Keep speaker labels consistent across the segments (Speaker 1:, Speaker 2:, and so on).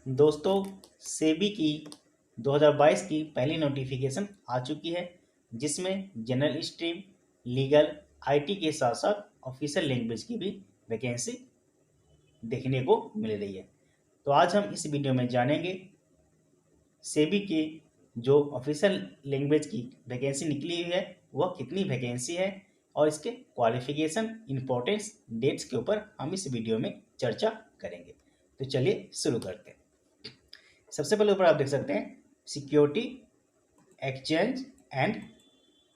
Speaker 1: दोस्तों, सेबी की 2022 की पहली नोटिफिकेशन आ चुकी है, जिसमें जनरल स्ट्रीम, लीगल, आईटी के साथ साथ ऑफिशियल लैंग्वेज की भी वैकेंसी देखने को मिल रही है। तो आज हम इस वीडियो में जानेंगे सेबी की जो ऑफिशियल लैंग्वेज की वैकेंसी निकली हुई है वह कितनी वैकेंसी है और इसके क्वालिफिकेशन, इम्पोर्टेंस, डेट्स के ऊपर हम इस वीडियो में चर्चा करेंगे। तो चलिए शुरू करते हैं। सबसे पहले ऊपर आप देख सकते हैं security exchange and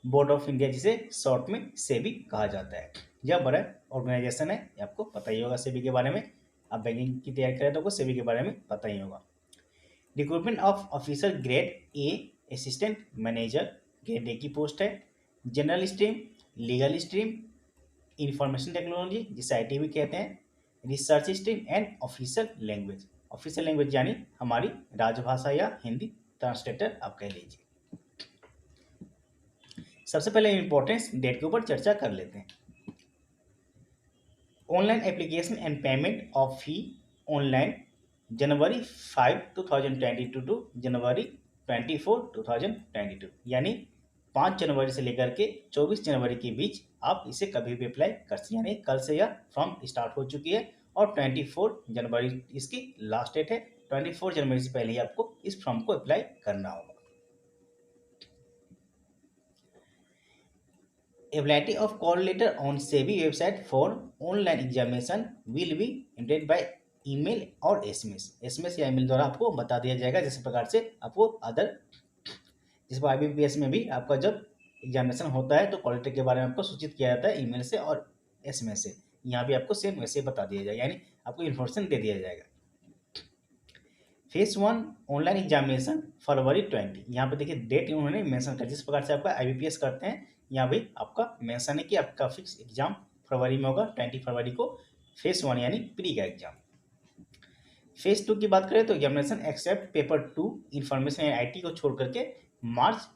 Speaker 1: board of India, जिसे शॉर्ट में सेबी कहा जाता है। यह बड़ा ऑर्गेनाइजेशन है, आपको पता ही होगा सेबी के बारे में। आप बैंकिंग की तैयारी करें तो आपको सेबी के बारे में पता ही होगा। Recruitment of officer grade A, assistant manager grade A की पोस्ट है। General stream, legal stream, information technology जिसे आईटी भी कहते हैं, research stream and official language. Official language यानी हमारी राजभाषा या हिंदी ट्रांसलेटर आप कह लीजिए। सबसे पहले इंपॉर्टेंस डेट के ऊपर चर्चा कर लेते हैं। Online application and payment of fee online January 5, 2022 to January 24, 2022, यानी 5 जनवरी से लेकर के 24 जनवरी के बीच आप इसे कभी भी अप्लाई कर सकते हैं। यानी कल से यह फॉर्म स्टार्ट हो चुकी है और 24 जनवरी इसकी लास्ट डेट है। 24 जनवरी से पहले ही आपको इस फॉर्म को अप्लाई करना होगा। Availability of call letter on SEBI website for online examination will be entered by email और SMS या ईमेल द्वारा आपको बता दिया जाएगा। जिस प्रकार से आपको जिस IBPS में भी आपका जब एग्जामिनेशन होता है तो कॉल लेटर के बारे में आपको सूचित किया जाता है ईमेल से और SMS से। यहाँ भी आपको सेम वैसे बता दिया जाएगा, यानी आपको इन्फॉर्मेशन दे दिया जाएगा। फेज 1 ऑनलाइन एग्जामिनेशन फरवरी 20। यहाँ पे देखिए डेट उन्होंने मेंशन कर, जिस प्रकार से आपका IBPS करते हैं यहाँ भी आपका मेंशन है कि आपका फिक्स एग्जाम फरवरी में होगा। 20 फरवरी को फेज 1 यानी प्री का एग्जाम। फेज 2 की बात करें तो examination except paper 2 information and IT को छोड़ करके मार्च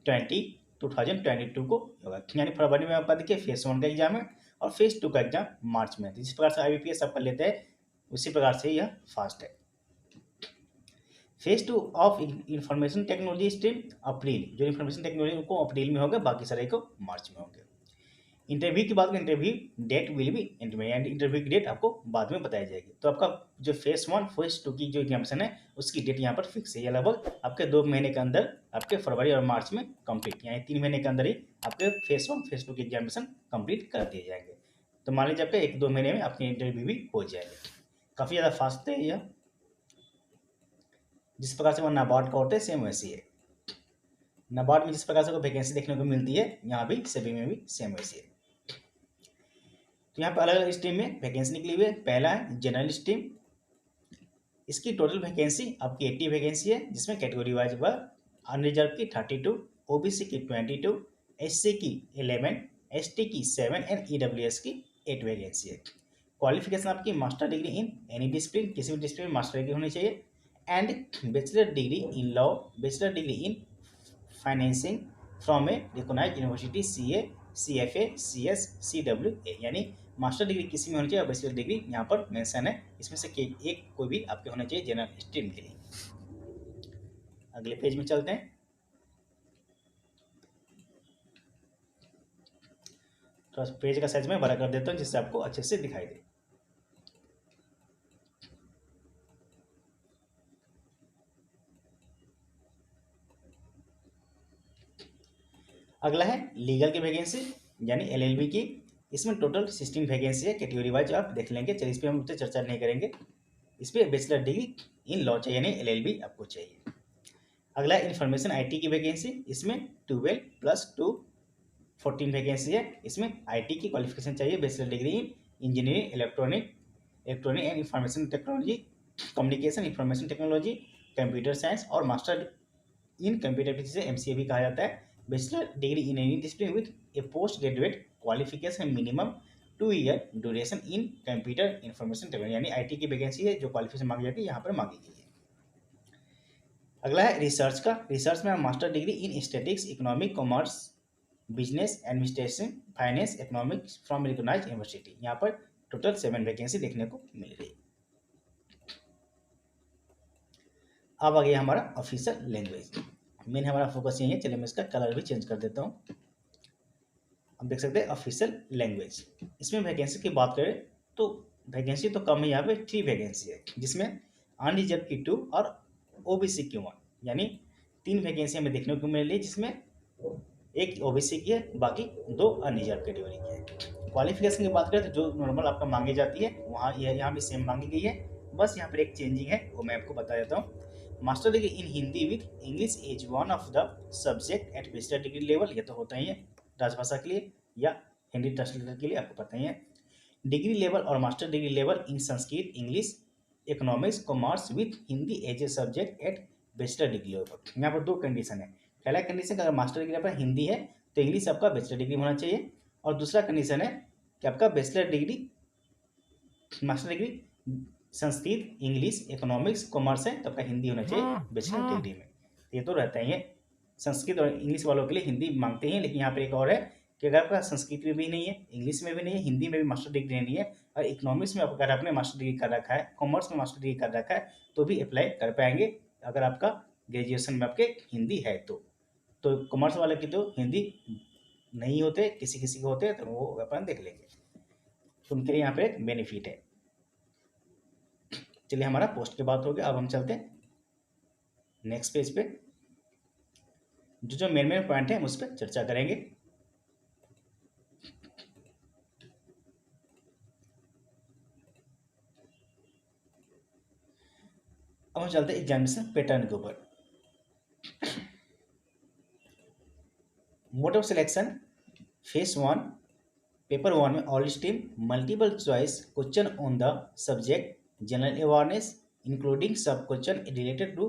Speaker 1: 20, 2022 को होगा। यानी फरवरी में आपका देखिए फेज 1 का एग्जाम है और फेज 2 का एग्जाम मार्च में। जिस प्रकार से IBPS आपका लेते हैं उसी प्रकार से यह फास्ट है। Phase 2 of information technology stream April, जो इंफॉर्मेशन टेक्नोलॉजी उनको अप्रैल में होगा, बाकी सारे को मार्च में होंगे। इंटरव्यू की बात करें, interview date will be and interview की डेट आपको बाद में बताई जाएगी। तो आपका जो फेज 1 फेज 2 की जो एग्जामिनेशन है उसकी डेट यहाँ पर फिक्स है। ये लगभग आपके 2 महीने के अंदर आपके फरवरी और मार्च में कंप्लीट, यानी 3 महीने के अंदर ही आपके फेज 1 फेज 2 की एग्जामिनेशन कंप्लीट कर दिए जाएंगे। तो मान लीजिए आपके 1-2 महीने में आपके इंटरव्यू भी हो जाएंगे। काफ़ी ज़्यादा फास्ट है यह। जिस प्रकार से वो नाबार्ड का होता है सेम वैसी है। नाबार्ड में जिस प्रकार से वैकेंसी देखने को मिलती है यहाँ भी सेबी में भी सेम वैसी है। तो यहाँ पर अलग अलग स्ट्रीम में वैकेंसी निकली हुई है। पहला है जनरल स्ट्रीम, इसकी टोटल वैकेंसी आपकी 80 वैकेंसी है, जिसमें कैटेगरी वाइज वह अनरिजर्व की 32, OBC की 22, SC की 11, ST की 7 एंड EWS की 8 वैकेंसी है। क्वालिफिकेशन आपकी master degree in any discipline, किसी भी डिसिप्लिन में मास्टर डिग्री होनी चाहिए, and bachelor degree in law, bachelor degree in financing from a recognised university, CA, CFA, CS, CWA, यानी मास्टर डिग्री किसी में होनी चाहिए और बैचलर डिग्री यहाँ पर मेंशन है। इसमें से एक कोई भी आपके होना चाहिए जनरल स्ट्रीम के लिए। अगले पेज में चलते हैं। तो पेज का साइज में बड़ा कर देता हूँ जिससे आपको अच्छे से दिखाई दे। अगला है लीगल की वैकेंसी यानी LLB की। इसमें टोटल 16 वैकेंसी है, कैटेगरी वाइज आप देख लेंगे। चलिए इस पर हम चर्चा नहीं करेंगे। इस पर बैचलर डिग्री इन लॉ चाहिए यानी LLB आपको चाहिए। अगला इन्फॉर्मेशन IT की वैकेंसी, इसमें 12+2 14 वैकेंसी है। इसमें IT की क्वालिफिकेशन चाहिए, bachelor degree in engineering, electronic and information technology, communication information technology, computer science और मास्टर इन कंप्यूटर, जिसे MCA भी कहा जाता है। Bachelor degree in any discipline with A post graduate qualification minimum 2 year duration in computer information technology, यानी IT की vacancy है जो क्वालिफिकेशन मांगी जाती है यहाँ पर मांगी गई है। अगला है रिसर्च का। रिसर्च में master degree in statics, economic, commerce, business administration, finance, economics from recognised university. यहाँ पर टोटल 7 वैकेंसी देखने को मिल रही है। अब आ गया हमारा ऑफिशियल लैंग्वेज। मेन हमारा फोकस यही है। चलिए मैं इसका कलर भी चेंज कर देता हूँ। अब देख सकते हैं ऑफिशियल लैंग्वेज। इसमें वैकेंसी की बात करें तो वैकेंसी तो कम है, यहाँ पे 3 वैकेंसी है, जिसमें अनरिजर्व की 2 और ओबीसी की 1, यानी 3 वैकेंसी हमें देखने को मिल रही है, जिसमें एक ओबीसी की है, बाकी 2 अनरिजर्व कैटेगरी की है। क्वालिफिकेशन की बात करें तो जो नॉर्मल आपका मांगी जाती है वहाँ यहाँ भी सेम मांगी गई है। बस यहाँ पर एक चेंजिंग है, वो मैं आपको बता देता हूँ। Master degree in Hindi with English is one of the subject at bachelor degree level, ये तो होता ही है राजभाषा के लिए या हिंदी ट्रांसलेटर के लिए, आपको पता ही है। डिग्री लेवल और master degree level in Sanskrit, English, economics, commerce with Hindi as a subject at bachelor degree level. यहाँ पर 2 कंडीशन है। पहला कंडीशन अगर मास्टर डिग्री पर हिंदी है तो इंग्लिश आपका बैचलर डिग्री होना चाहिए, और दूसरा कंडीशन है कि आपका bachelor degree master degree Sanskrit, English, economics, commerce है तो आपका हिंदी होना चाहिए बैचलर डिग्री में। ये तो रहता ही है। संस्कृत और इंग्लिश वालों के लिए हिंदी मांगते हैं, लेकिन यहाँ पर एक और है कि अगर आपका संस्कृत में भी नहीं है, इंग्लिश में भी नहीं है, हिंदी में भी मास्टर डिग्री नहीं है, और इकोनॉमिक्स में अगर आपने मास्टर डिग्री कर रखा है, कॉमर्स में मास्टर डिग्री कर रखा है, तो भी अप्लाई कर पाएंगे अगर आपका ग्रेजुएशन में आपके हिंदी है तो कॉमर्स वाले की तो हिंदी नहीं होते, किसी किसी को होते हैं, तो वो अपन देख लेंगे, तो उनके लिए यहाँ पे एक बेनिफिट है। चलिए हमारा पोस्ट की बात हो गया। अब हम चलते हैं नेक्स्ट पेज पे। जो मेन पॉइंट है उस पर चर्चा करेंगे। अब हम चलते हैं एग्जामिनेशन पैटर्न के ऊपर। Mode of selection phase 1, paper 1 में all stream multiple choice question on the subject general awareness including सब question related to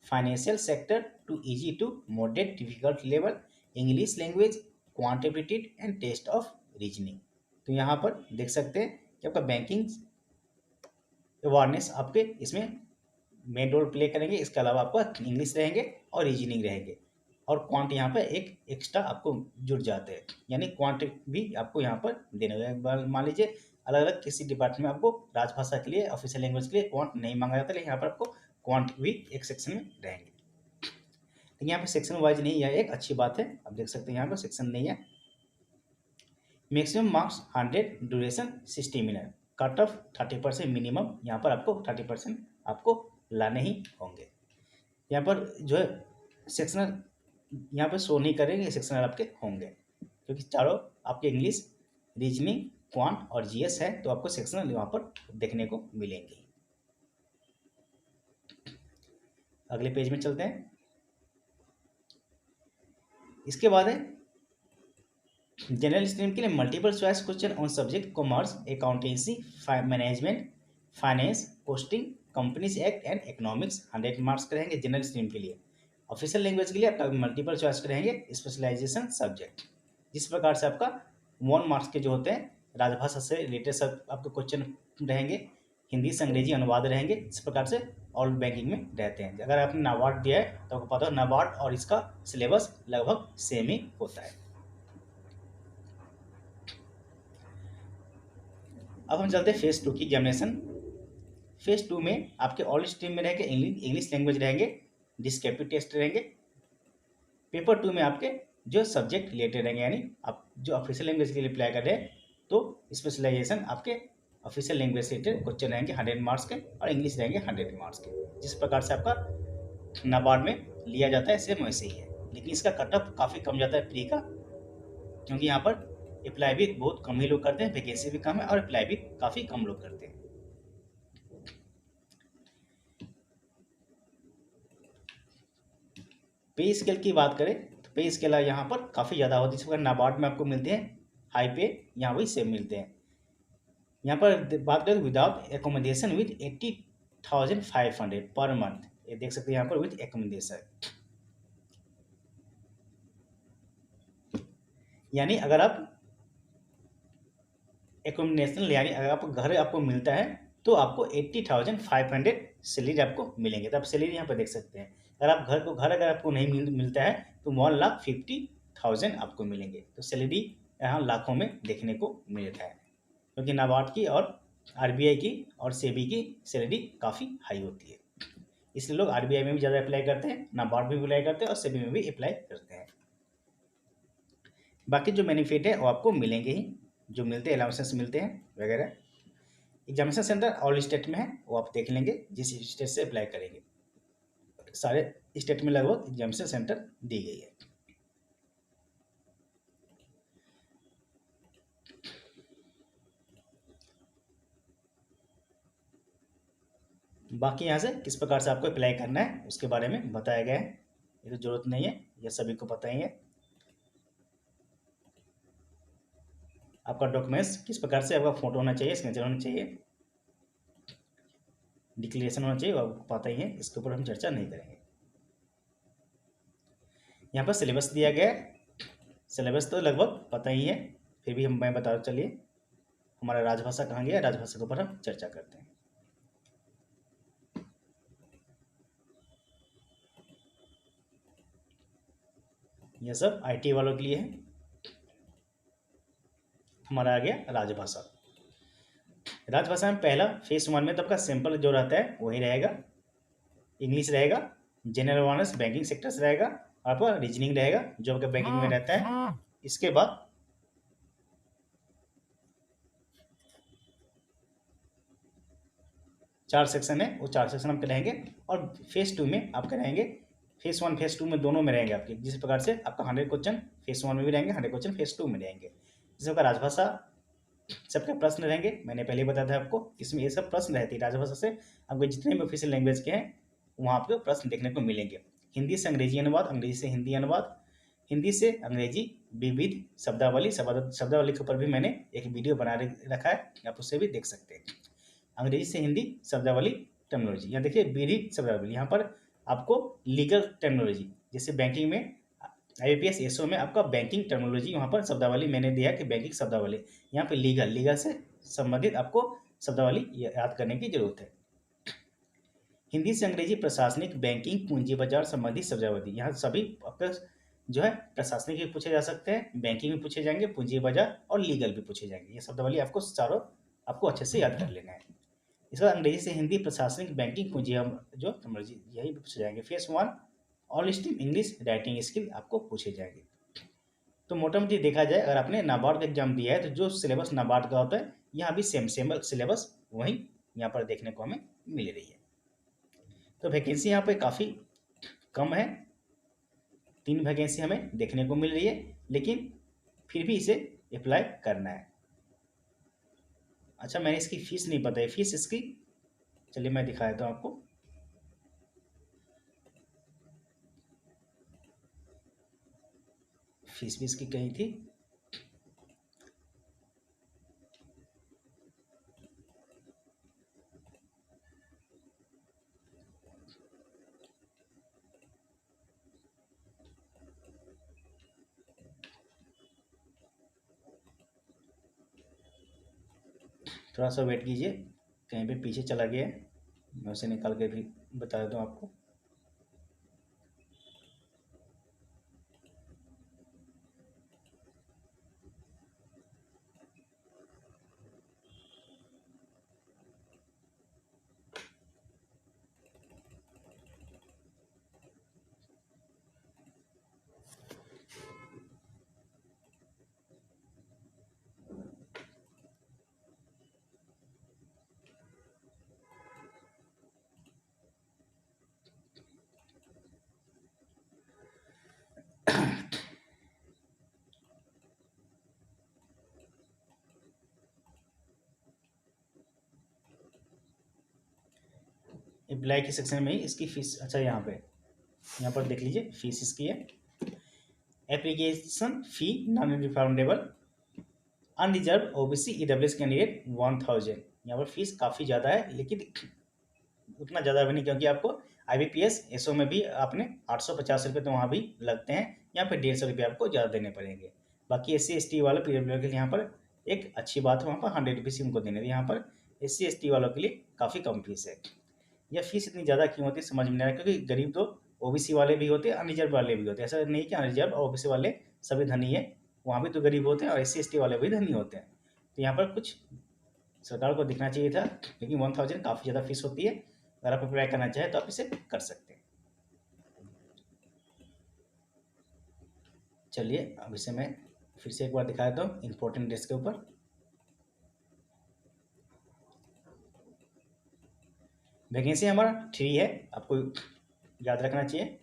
Speaker 1: financial sector to easy to moderate difficult level, English language, quantitative and test of reasoning. तो यहाँ पर देख सकते हैं कि आपका बैंकिंग अवेयरनेस आपके इसमें मेन रोल प्ले करेंगे। इसके अलावा आपका इंग्लिश रहेंगे और रीजनिंग रहेंगे, और क्वांट यहाँ पर एक एक्स्ट्रा आपको जुड़ जाते हैं, यानी क्वांट भी आपको यहाँ पर देने होंगे। मान लीजिए अलग अलग किसी डिपार्टमेंट में आपको राजभाषा के लिए, ऑफिशियल लैंग्वेज के लिए क्वांट नहीं मांगा जाता, लेकिन यहाँ पर आपको क्वांट भी एक सेक्शन में रहेंगे। लेकिन यहाँ पर सेक्शन वाइज नहीं, यह एक अच्छी बात है। आप देख सकते हैं यहाँ पर सेक्शन नहीं है। Maximum marks 100, duration 60 minute, cut off 30% minimum, यहाँ पर आपको 30% आपको लाने ही होंगे। यहाँ पर जो है सेक्शनल यहाँ पर शो नहीं करेंगे, सेक्शनल आपके होंगे, क्योंकि चारों आपके इंग्लिश, रीजनिंग, क्वांट और जीएस है, तो आपको सेक्शनल यहाँ पर देखने को मिलेंगे। अगले पेज में चलते हैं। इसके बाद है जनरल स्ट्रीम के लिए multiple choice question on subject commerce, accountancy, management, finance, posting, companies act and economics, 100 marks के रहेंगे जनरल स्ट्रीम के लिए। ऑफिशियल लैंग्वेज के लिए आपका मल्टीपल चॉइस के रहेंगे स्पेशलाइजेशन सब्जेक्ट, जिस प्रकार से आपका 1 मार्क्स के जो होते हैं राजभाषा से रिलेटेड सब आपके क्वेश्चन रहेंगे, हिंदी से अंग्रेजी अनुवाद रहेंगे, इस प्रकार से ऑल बैंकिंग में रहते हैं। अगर आपने नाबार्ड दिया है तो आपको पता हो नाबार्ड और इसका सिलेबस लगभग सेम ही होता है। अब हम चलते हैं फेज 2 की एग्जामिनेशन। फेज 2 में आपके ऑल स्ट्रीम में रहेंगे इंग्लिश लैंग्वेज रहेंगे, डिस्क्रिप्टिव टेस्ट रहेंगे। पेपर 2 में आपके जो सब्जेक्ट रिलेटेड रहेंगे, यानी आप जो ऑफिशियल लैंग्वेज के लिए अप्लाई कर रहे हैं तो स्पेशलाइजेशन आपके ऑफिशियल लैंग्वेज से रिलेटेड क्वेश्चन रहेंगे 100 मार्क्स के, और इंग्लिश रहेंगे 100 मार्क्स के। जिस प्रकार से आपका नाबार्ड में लिया जाता है सेम वैसे ही है, लेकिन इसका कट ऑफ काफ़ी कम जाता है प्री का, क्योंकि यहाँ पर अप्लाई भी बहुत कम ही लोग करते हैं, वैकेंसी भी कम है और अप्लाई भी काफ़ी कम लोग करते हैं। पे स्केल की बात करें तो पे स्केल यहाँ पर काफ़ी ज़्यादा होती है। इस प्रकार नाबार्ड में आपको मिलते हैं हाई पे, यहाँ वही सेम मिलते हैं। यहाँ पर बात करें without accommodation with 80,500 per month, ये देख सकते हैं यहाँ पर विथ एकोमोडेशन, यानी अगर आप एकोमोडेशन यानी अगर आपको घर आपको मिलता है तो आपको 80,500 सैलरी आपको मिलेंगे। तो आप सैलरी यहाँ पर देख सकते हैं। अगर आप घर अगर आपको नहीं मिलता है तो 1,50,000 आपको मिलेंगे। तो सैलरी यहाँ लाखों में देखने को मिलता है। क्योंकि नाबार्ड की और आरबीआई की और सेबी की सैलरी काफ़ी हाई होती है, इसलिए लोग आरबीआई में भी ज़्यादा अप्लाई करते हैं, नाबार्ड में भी अप्लाई करते हैं और सेबी में भी अप्लाई करते हैं। बाकी जो बेनिफिट है वो आपको मिलेंगे ही, जो मिलते हैं अलाउंसेस मिलते हैं वगैरह। एग्जामिनेशन सेंटर ऑल स्टेट में है, वो आप देख लेंगे जिस स्टेट से अप्लाई करेंगे, सारे स्टेट में लगभग एग्जामिनेशन सेंटर दी गई है। बाकी यहाँ से किस प्रकार से आपको अप्लाई करना है उसके बारे में बताया गया है, ये तो जरूरत नहीं है, ये सभी को पता ही है। आपका डॉक्यूमेंट्स किस प्रकार से, आपका फोटो होना चाहिए, सिग्नेचर होना चाहिए, डिक्लेरेशन होना चाहिए, वो आपको पता ही है, इसके ऊपर हम चर्चा नहीं करेंगे। यहाँ पर सिलेबस दिया गया है, सिलेबस तो लगभग पता ही है, फिर भी मैं बता चलिए हमारा राजभाषा कहाँ गया, राजभाषा के ऊपर हम चर्चा करते हैं। यह सब आईटी वालों के लिए है। हमारा आ गया राजभाषा। राजभाषा में पहला फेज 1 में तो आपका सिंपल जो रहता है वही रहेगा, इंग्लिश रहेगा, जनरल अवेयरनेस बैंकिंग सेक्टर से रहेगा, आपका रीजनिंग रहेगा जो आपका बैंकिंग में रहता है। इसके बाद चार सेक्शन है, वो चार सेक्शन आपके रहेंगे, और फेज 2 में आपके रहेंगे, फेज 1 फेज 2 में दोनों में रहेंगे आपके, जिस प्रकार से आपका 100 क्वेश्चन फेज 1 में भी रहेंगे, 100 क्वेश्चन फेज 2 में रहेंगे। जैसे आपका राजभाषा सबके प्रश्न रहेंगे, मैंने पहले बताया था आपको, इसमें ये सब प्रश्न रहते हैं राजभाषा से, आपके जितने भी ऑफिशियल लैंग्वेज के हैं वहाँ आपको प्रश्न देखने को मिलेंगे। हिंदी से अंग्रेजी अनुवाद, अंग्रेजी से हिंदी अनुवाद, हिंदी से अंग्रेजी विविध शब्दावली, शब्दावली के ऊपर भी मैंने एक वीडियो बना रखा है, आप उसे भी देख सकते हैं। अंग्रेजी से हिंदी शब्दावली टर्मिनोलॉजी, यहाँ देखिए विविध शब्दावली, यहाँ पर आपको लीगल टर्मिनोलॉजी, जैसे बैंकिंग में आईपीएस एसओ में आपका बैंकिंग टर्मिनोलॉजी, वहाँ पर शब्दावली मैंने दिया कि बैंकिंग शब्दावली, यहाँ पे लीगल से संबंधित आपको शब्दावली याद करने की जरूरत है। हिंदी से अंग्रेजी प्रशासनिक, बैंकिंग, पूंजी बाजार संबंधित शब्दावली, यहाँ सभी आपका जो है प्रशासनिक भी पूछे जा सकते हैं, बैंकिंग भी पूछे जाएंगे, पूंजी बाजार और लीगल भी पूछे जाएंगे, ये शब्दावली आपको चारों आपको अच्छे से याद कर लेना है। इसके बाद अंग्रेजी से हिंदी प्रशासनिक, बैंकिंग, पूंजी जो टर्मिनोलॉजी यही पूछे जाएंगे। Phase 1 all stream English writing skill आपको पूछे जाएंगे। तो मोटा मोटी देखा जाए, अगर आपने नाबार्ड का एग्जाम दिया है तो जो सिलेबस नाबार्ड का होता है यहाँ भी सेम सिलेबस वही यहाँ पर देखने को हमें मिल रही है। तो वैकेंसी यहाँ पे काफ़ी कम है, 3 वैकेंसी हमें देखने को मिल रही है, लेकिन फिर भी इसे अप्लाई करना है। अच्छा, मैंने इसकी फीस नहीं पता है, फीस इसकी चलिए मैं दिखा देता हूँ आपको। फीस भी इसकी कहीं थी, थोड़ा सा वेट कीजिए, कहीं पे पीछे चला गया है, मैं उसे निकाल के भी बता देता हूँ आपको। अप्लाई के सेक्शन में ही इसकी फीस, अच्छा यहाँ पर देख लीजिए फीस इसकी है। Application fee non refundable unreserved OBC EWS candidate 1000, यहाँ पर फीस काफ़ी ज़्यादा है, लेकिन उतना ज़्यादा भी नहीं, क्योंकि आपको आईबीपीएस एसओ में भी आपने 850 रुपये तो वहाँ भी लगते हैं, यहाँ पर 150 रुपये आपको ज़्यादा देने पड़ेंगे। बाकी SC ST वाले पीडब्ल्यू के लिए यहाँ पर एक अच्छी बात है, वहाँ पर 100 रुपीज़ उनको देने, यहाँ पर SC ST वालों के लिए काफ़ी कम फीस है। यह फीस इतनी ज़्यादा क्यों होती है समझ में नहीं आ रहा, क्योंकि गरीब तो ओबीसी वाले भी होते हैं, अनरिजर्व वाले भी होते हैं, ऐसा नहीं कि अनरिजर्व और ओबीसी वाले सभी धनी है, वहाँ भी तो गरीब होते हैं और SC ST वाले भी धनी होते हैं। तो यहाँ पर कुछ सरकार को दिखना चाहिए था, लेकिन 1000 काफ़ी ज़्यादा फीस होती है। अगर आप अप्लाई करना चाहें तो आप इसे कर सकते हैं। चलिए अब इसे मैं फिर से एक बार दिखा देता हूँ इम्पोर्टेंट डेट्स के ऊपर। वैकेंसी हमारा 3 है, आपको याद रखना चाहिए,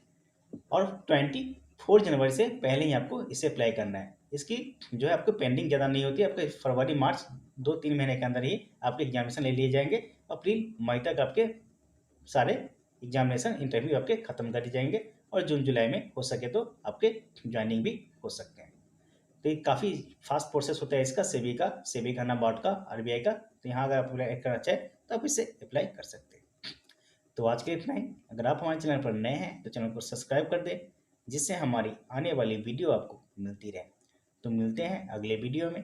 Speaker 1: और 24 जनवरी से पहले ही आपको इसे अप्लाई करना है। इसकी जो है आपको पेंडिंग ज़्यादा नहीं होती है, आपके फरवरी मार्च 2-3 महीने के अंदर ही आपके एग्जामिनेशन ले लिए जाएंगे। अप्रैल मई तक आपके सारे एग्जामिनेशन इंटरव्यू आपके ख़त्म कर दिए जाएंगे, और जून जुलाई में हो सके तो आपके ज्वाइनिंग भी हो सकते हैं। तो ये काफ़ी फास्ट प्रोसेस होता है इसका, सेबी का, नाबार्ड का, आरबीआई का। तो यहाँ अगर आप अप्लाई करना चाहें तो आप इसे अप्लाई कर सकते हैं। तो आज के इतना ही। अगर आप हमारे चैनल पर नए हैं तो चैनल को सब्सक्राइब कर दें, जिससे हमारी आने वाली वीडियो आपको मिलती रहे। तो मिलते हैं अगले वीडियो में।